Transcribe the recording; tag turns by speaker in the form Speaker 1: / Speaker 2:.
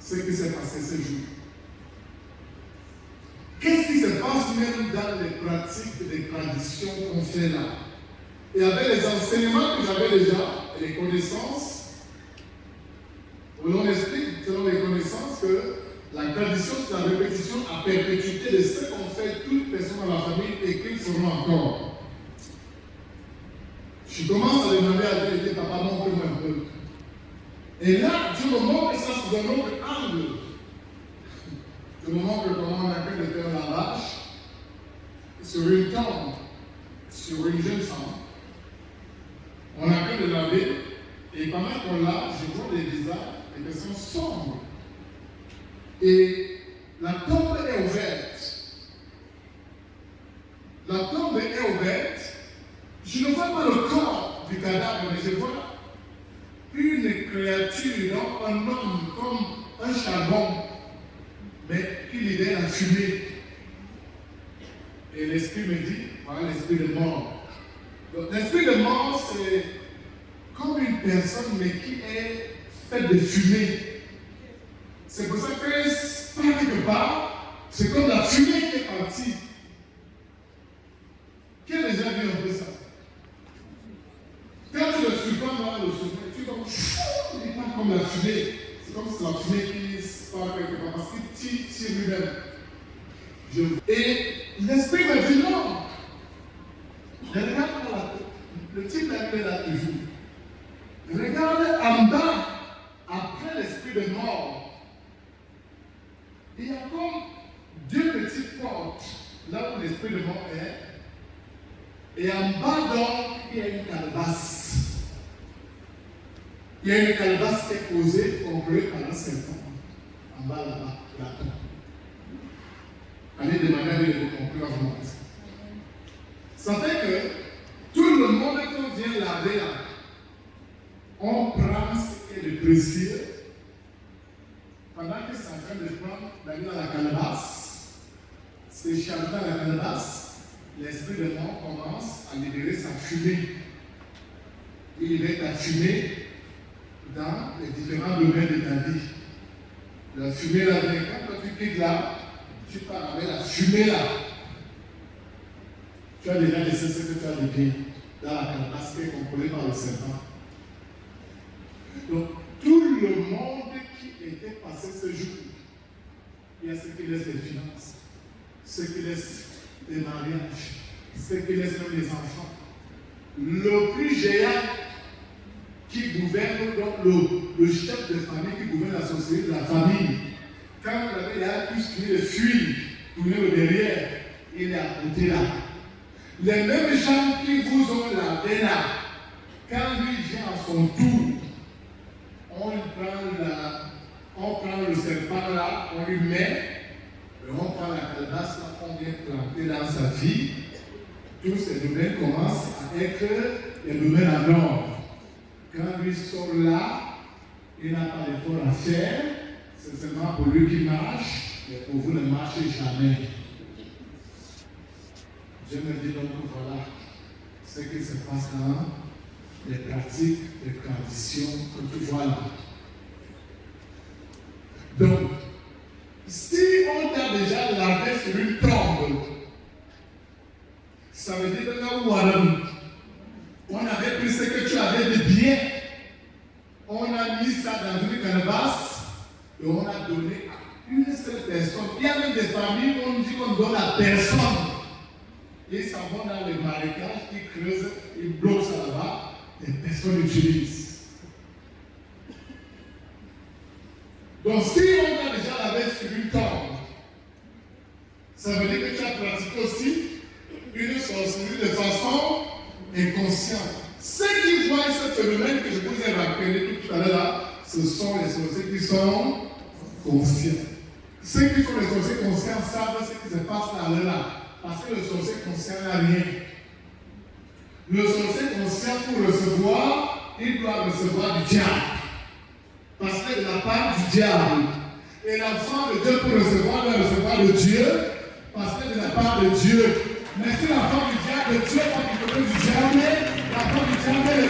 Speaker 1: ce qui s'est passé ce jour. Qu'est-ce qui se passe même dans les pratiques et les traditions qu'on fait là? Et avec les enseignements que j'avais déjà, et les connaissances, on explique, selon les connaissances, que la tradition, c'est la répétition à perpétuité de ce qu'ont fait toutes les personnes dans la famille et qu'ils feront encore. Je commence à demander à Dieu, papa, montre-moi un peu. Et là, Dieu me montre ça sous un autre angle. Dieu me montre comment on a pu faire un lavage sur une tombe, sur une jeune femme. On a pu le laver, et pendant qu'on lave, je vois des visages, des personnes sombres. Et la tombe est ouverte. La tombe est ouverte. Je ne vois pas le corps du cadavre, mais je vois une créature, donc un homme comme un charbon, mais qui libère la fumée. Et l'esprit me dit, voilà l'esprit de mort. Donc l'esprit de mort, c'est comme une personne, mais qui est faite de fumée. C'est pour ça que, par quelque part, c'est comme la fumée qui est partie. Qui a déjà vu un peu ça? Quand tu le surprends dans le souffle, tu es comme chou, il part comme la fumée. C'est comme si la fumée qui part quelque part, parce qu'il tire lui-même. Et l'esprit me dit non. Je regarde pas la tête. Le type est là toujours. Regarde en bas, après l'esprit de mort. Il y a comme deux petites portes, là où l'esprit de mort est. Et en bas donc, il y a une calebasse. Il y a une calebasse qui est posée, enroulée par un serpent. En bas là-bas, là-bas. Allez demander à lui de conclure avant. Ça fait que tout le monde qu'on vient laver là, on prend ce qui est le précieux. Pendant que c'est en train de prendre, d'aller dans la calebasse, c'est chargé dans la calebasse, l'esprit de mort commence à libérer sa fumée. Il libère ta fumée dans les différents domaines de ta vie. La fumée là, quand tu quittes là, tu pars avec la fumée là. Tu as déjà laissé ce que tu as dit dans la calebasse qui est contrôlée par le serpent. Donc, tout le monde qui était passé ce jour, il y a ceux qui laissent les finances, ceux qui laissent les mariages, ceux qui laissent même les enfants. Le plus géant qui gouverne, donc le chef de famille qui gouverne la société de la famille, quand il a pu finir de fuir, tourner le derrière, il est à côté là. Les mêmes gens qui vous ont lavé là, quand lui vient à son tour, on prend le serpent là, on lui met, et on prend la calebasse là, on vient planter dans sa vie. Tous ces domaines commencent à être des domaines en ordre. Quand lui sort là, il n'a pas d'effort à faire, c'est seulement pour lui qui marche, mais pour vous ne marchez jamais. Je me dis donc voilà ce qui se passe dans les pratiques, les traditions que tu vois là. Donc, si on t'a déjà lavé sur une tombe, ça veut dire que là où on avait pris ce que tu avais de bien, on a mis ça dans une calebasse et on a donné à une seule personne. Il y a même des familles où on dit qu'on donne à personne. Ils s'en vont dans les marécages, ils creusent, ils bloquent ça là-bas, et personne n'utilise. Donc si on a déjà lavé sur une tombe, ça veut dire que tu as pratiqué aussi une sorcellerie de façon inconsciente. Ceux qui voient ce phénomène que je vous ai rappelé tout à l'heure là, ce sont les sorciers qui sont conscients. Ceux qui sont les sorciers conscients savent ce qui se passe là. Parce que le sorcier conscient n'a rien. Le sorcier conscient, pour recevoir, il doit recevoir du diable. Parce que de la part du diable. Et l'enfant de Dieu, pour recevoir, doit recevoir de Dieu. Parce que de la part de Dieu. Mais si l'enfant du diable, Dieu pas du côté du diable, l'enfant du diable est le